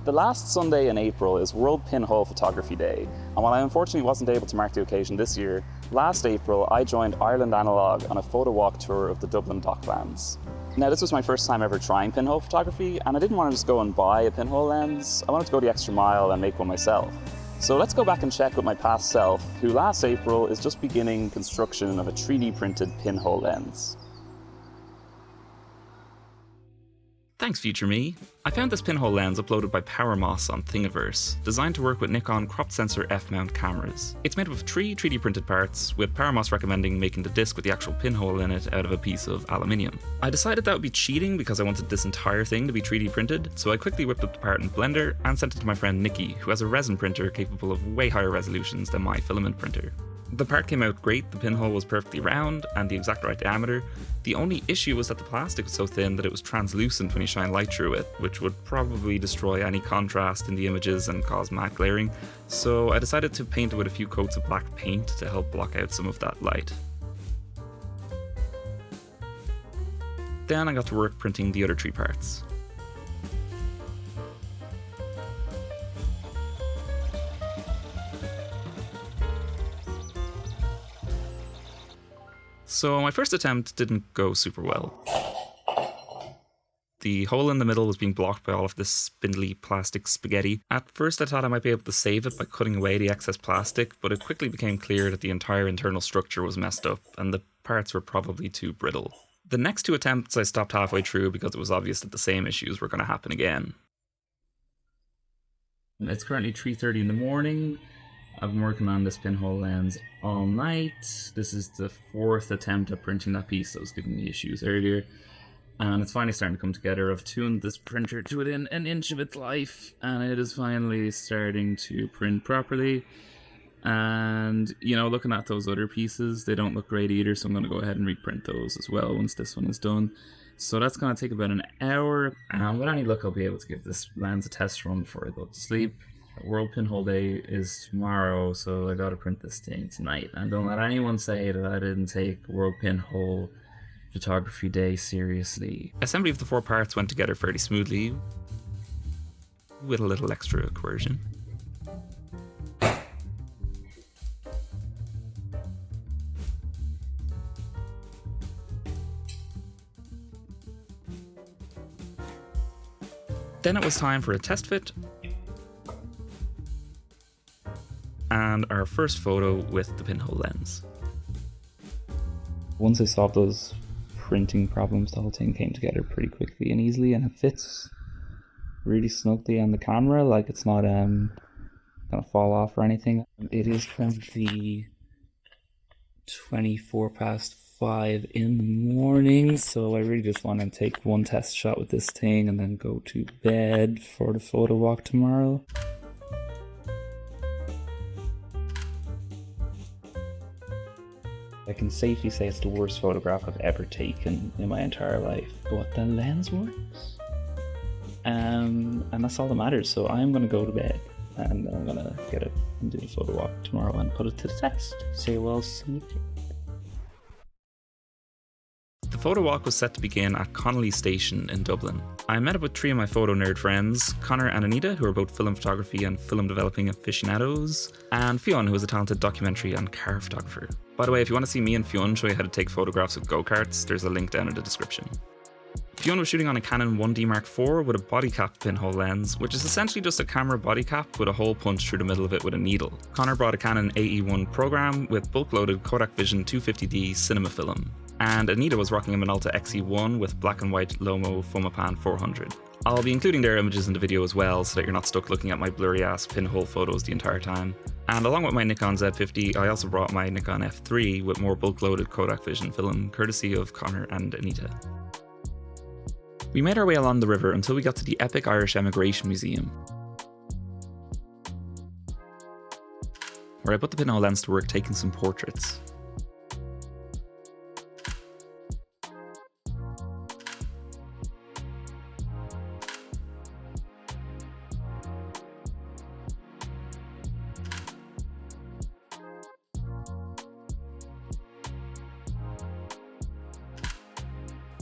The last Sunday in April is World Pinhole Photography Day, and while I unfortunately wasn't able to mark the occasion this year, last April I joined Ireland Analog on a Photowalk tour of the Dublin Docklands. Now this was my first time ever trying pinhole photography, and I didn't want to just go and buy a pinhole lens, I wanted to go the extra mile and make one myself. So let's go back and check with my past self, who last April is just beginning construction of a 3D printed pinhole lens. Thanks, future me. I found this pinhole lens uploaded by PowerMoss on Thingiverse, designed to work with Nikon crop sensor f-mount cameras. It's made up of 3 3D printed parts, with PowerMoss recommending making the disc with the actual pinhole in it out of a piece of aluminium. I decided that would be cheating because I wanted this entire thing to be 3D printed, so I quickly whipped up the part in Blender and sent it to my friend Nikki, who has a resin printer capable of way higher resolutions than my filament printer. The part came out great, the pinhole was perfectly round and the exact right diameter. The only issue was that the plastic was so thin that it was translucent when you shine light through it, which would probably destroy any contrast in the images and cause matte glaring, so I decided to paint it with a few coats of black paint to help block out some of that light. Then I got to work printing the other 3 parts. So my first attempt didn't go super well. The hole in the middle was being blocked by all of this spindly plastic spaghetti. At first I thought I might be able to save it by cutting away the excess plastic, but it quickly became clear that the entire internal structure was messed up and the parts were probably too brittle. The next 2 attempts I stopped halfway through because it was obvious that the same issues were going to happen again. It's currently 3:30 in the morning. I've been working on this pinhole lens all night. This is the 4th attempt at printing that piece that was giving me issues earlier. And it's finally starting to come together. I've tuned this printer to within an inch of its life, and it is finally starting to print properly. And, you know, looking at those other pieces, they don't look great either, so I'm going to go ahead and reprint those as well once this one is done. So that's going to take about an hour, and with any luck I'll be able to give this lens a test run before I go to sleep. World Pinhole Day is tomorrow, so I gotta print this thing tonight. And don't let anyone say that I didn't take World Pinhole Photography Day seriously. Assembly of the 4 parts went together fairly smoothly, with a little extra coercion. Then it was time for a test fit, and our first photo with the pinhole lens. Once I solved those printing problems, the whole thing came together pretty quickly and easily, and it fits really snugly on the camera, like it's not gonna fall off or anything. It is currently 5:24 in the morning, so I really just want to take one test shot with this thing and then go to bed for the photo walk tomorrow. I can safely say it's the worst photograph I've ever taken in my entire life, but the lens works. And that's all that matters, so I'm going to go to bed and I'm going to get it and do a photo walk tomorrow and put it to the test. Say well, see. The photo walk was set to begin at Connolly Station in Dublin. I met up with 3 of my photo nerd friends, Connor and Anita, who are both film photography and film developing aficionados, and Fionn, who is a talented documentary and car photographer. By the way, if you want to see me and Fionn show you how to take photographs with go-karts, there's a link down in the description. Fionn was shooting on a Canon 1D Mark IV with a body cap pinhole lens, which is essentially just a camera body cap with a hole punched through the middle of it with a needle. Connor brought a Canon AE1 program with bulk-loaded Kodak Vision 250D cinema film, and Anita was rocking a Minolta XE1 with black and white Lomo Fomapan 400. I'll be including their images in the video as well, so that you're not stuck looking at my blurry ass pinhole photos the entire time. And along with my Nikon Z50, I also brought my Nikon F3 with more bulk-loaded Kodak Vision film, courtesy of Connor and Anita. We made our way along the river until we got to the epic Irish Emigration Museum, where I put the pinhole lens to work taking some portraits.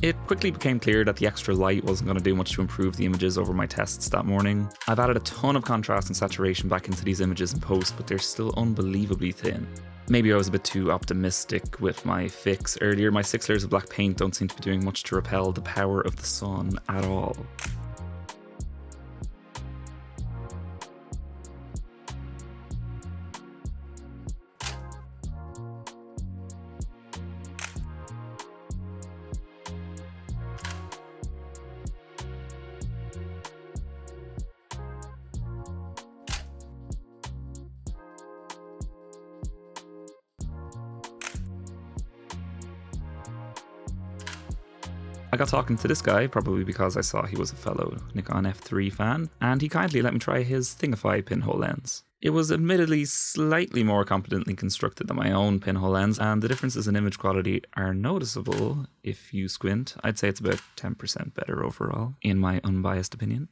It quickly became clear that the extra light wasn't going to do much to improve the images over my tests that morning. I've added a ton of contrast and saturation back into these images in post, but they're still unbelievably thin. Maybe I was a bit too optimistic with my fix earlier. My 6 layers of black paint don't seem to be doing much to repel the power of the sun at all. I got talking to this guy, probably because I saw he was a fellow Nikon F3 fan, and he kindly let me try his Thingify pinhole lens. It was admittedly slightly more competently constructed than my own pinhole lens, and the differences in image quality are noticeable if you squint. I'd say it's about 10% better overall, in my unbiased opinion.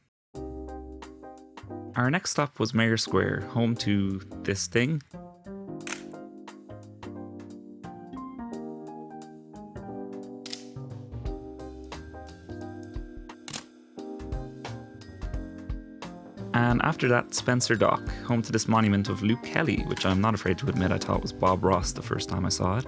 Our next stop was Mayor Square, home to this thing. And after that, Spencer Dock, home to this monument of Luke Kelly, which I'm not afraid to admit I thought was Bob Ross the first time I saw it.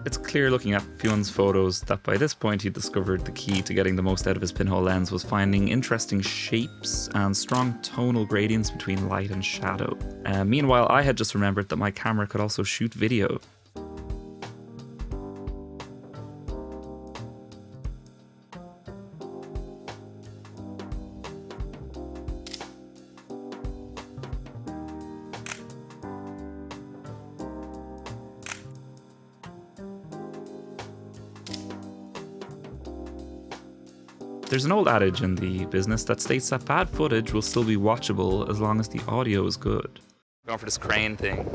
It's clear looking at Fion's photos that by this point he discovered the key to getting the most out of his pinhole lens was finding interesting shapes and strong tonal gradients between light and shadow. Meanwhile, I had just remembered that my camera could also shoot video. There's an old adage in the business that states that bad footage will still be watchable as long as the audio is good. Going for this crane thing.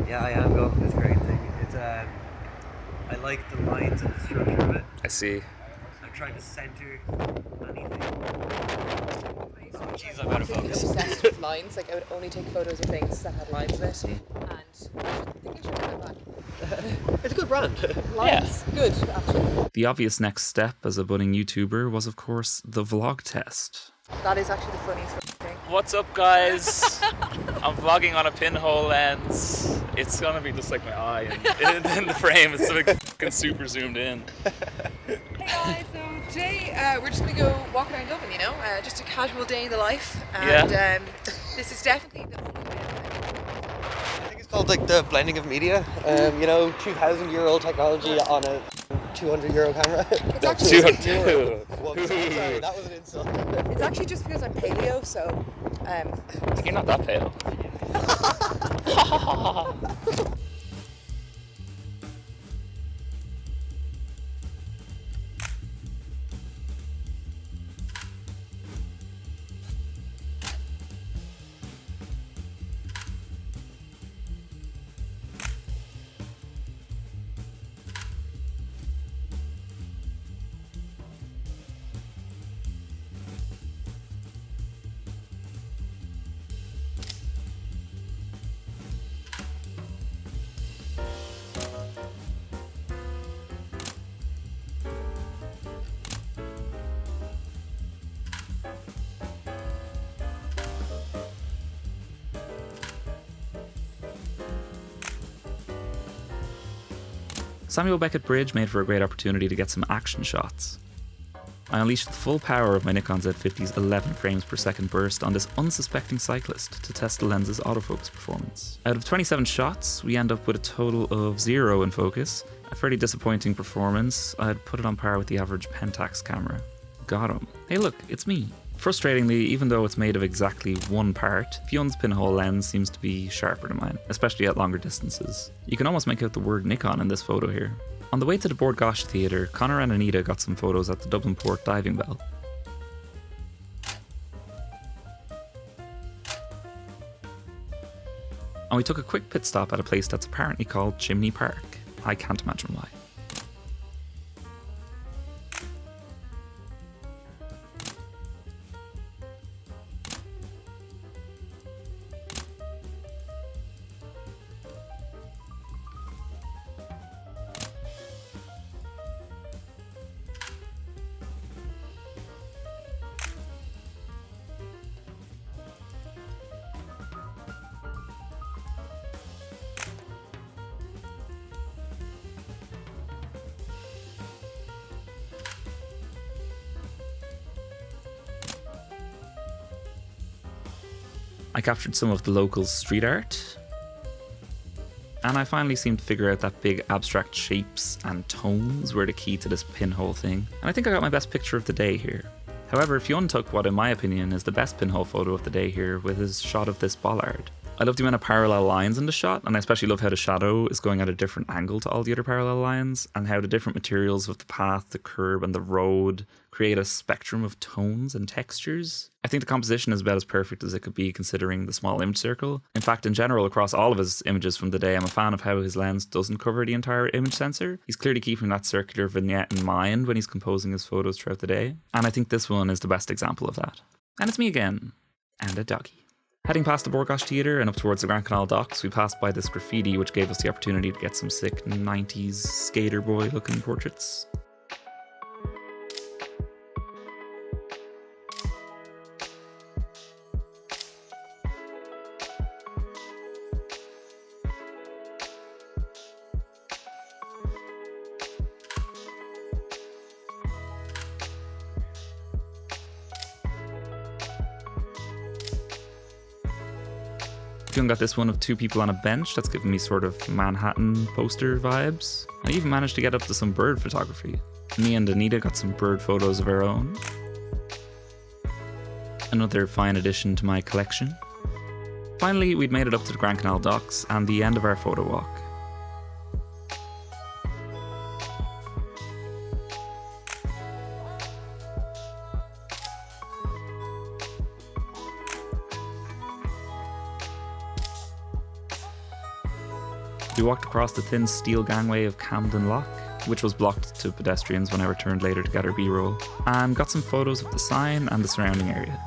Yeah, I am going for this crane thing. It's I like the lines and the structure of it. I see. I'm trying to center anything. Oh, jeez, I'm out of focus. Obsessed with lines. Like I would only take photos of things that had lines in it, and I think I should have that. It's a good brand. Lines, good actually. The obvious next step as a budding YouTuber was, of course, the vlog test. That is actually the funniest thing. What's up, guys? I'm vlogging on a pinhole lens. It's gonna be just like my eye in the frame. It's like fucking super zoomed in. Hey guys, so today we're just gonna go walk around Dublin, you know, just a casual day in the life, and this is definitely the only way. I think it's called like the blending of media. You know, 2,000-year-old technology on a €200 camera. It's actually Sorry, that was an insult. It's actually just because I'm paleo, so You're not that pale. Samuel Beckett Bridge made for a great opportunity to get some action shots. I unleashed the full power of my Nikon Z50's 11 frames per second burst on this unsuspecting cyclist to test the lens's autofocus performance. Out of 27 shots, we end up with a total of 0 in focus, a fairly disappointing performance. I'd put it on par with the average Pentax camera. Got him. Hey look, it's me. Frustratingly, even though it's made of exactly one part, Fion's pinhole lens seems to be sharper than mine, especially at longer distances. You can almost make out the word Nikon in this photo here. On the way to the Bord Gáis Theatre, Conor and Anita got some photos at the Dublin Port diving bell. And we took a quick pit stop at a place that's apparently called Chimney Park. I can't imagine why. I captured some of the local street art. And I finally seemed to figure out that big abstract shapes and tones were the key to this pinhole thing. And I think I got my best picture of the day here. However, Fionn took what in my opinion is the best pinhole photo of the day here with his shot of this bollard. I love the amount of parallel lines in the shot, and I especially love how the shadow is going at a different angle to all the other parallel lines, and how the different materials of the path, the curb, and the road create a spectrum of tones and textures. I think the composition is about as perfect as it could be considering the small image circle. In fact, in general, across all of his images from the day, I'm a fan of how his lens doesn't cover the entire image sensor. He's clearly keeping that circular vignette in mind when he's composing his photos throughout the day, and I think this one is the best example of that. And it's me again, and a doggy. Heading past the Borgosh Theatre and up towards the Grand Canal docks, we passed by this graffiti which gave us the opportunity to get some sick 90s skater boy looking portraits. Fionn got this one of two people on a bench. That's giving me sort of Manhattan poster vibes. I even managed to get up to some bird photography. Me and Anita got some bird photos of our own. Another fine addition to my collection. Finally, we'd made it up to the Grand Canal docks and the end of our photo walk. We walked across the thin steel gangway of Camden Lock, which was blocked to pedestrians when I returned later to get our B-roll, and got some photos of the sign and the surrounding area.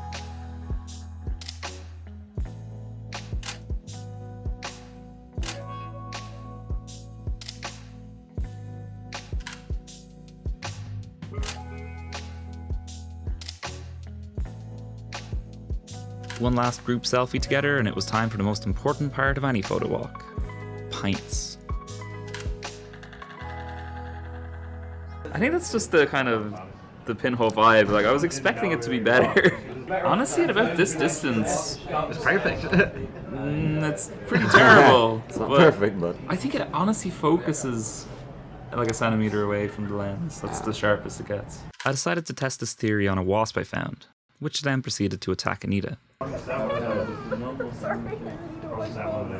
One last group selfie together, and it was time for the most important part of any photo walk. Pints. I think that's just the kind of the pinhole vibe. Like, I was expecting it to be better. Honestly, at about this distance, It's perfect. it's pretty terrible. It's not perfect, but I think it honestly focuses like a centimeter away from the lens. That's the sharpest it gets. I decided to test this theory on a wasp I found, which then proceeded to attack Anita.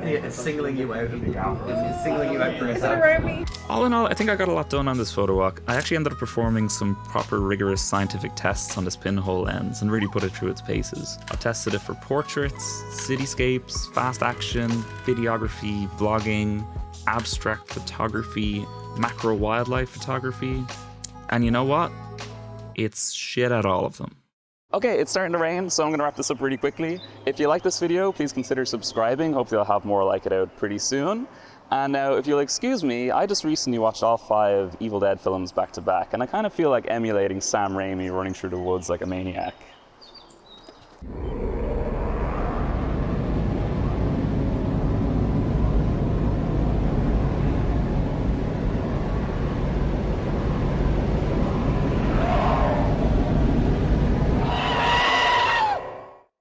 It's singling you out. It's singling you out for yourself. All in all, I think I got a lot done on this photo walk. I actually ended up performing some proper rigorous scientific tests on this pinhole lens and really put it through its paces. I tested it for portraits, cityscapes, fast action, videography, vlogging, abstract photography, macro wildlife photography, and you know what? It's shit at all of them. Okay, it's starting to rain, so I'm going to wrap this up really quickly. If you like this video, please consider subscribing. Hopefully I'll have more like it out pretty soon. And now, if you'll excuse me, I just recently watched all 5 Evil Dead films back to back, and I kind of feel like emulating Sam Raimi running through the woods like a maniac.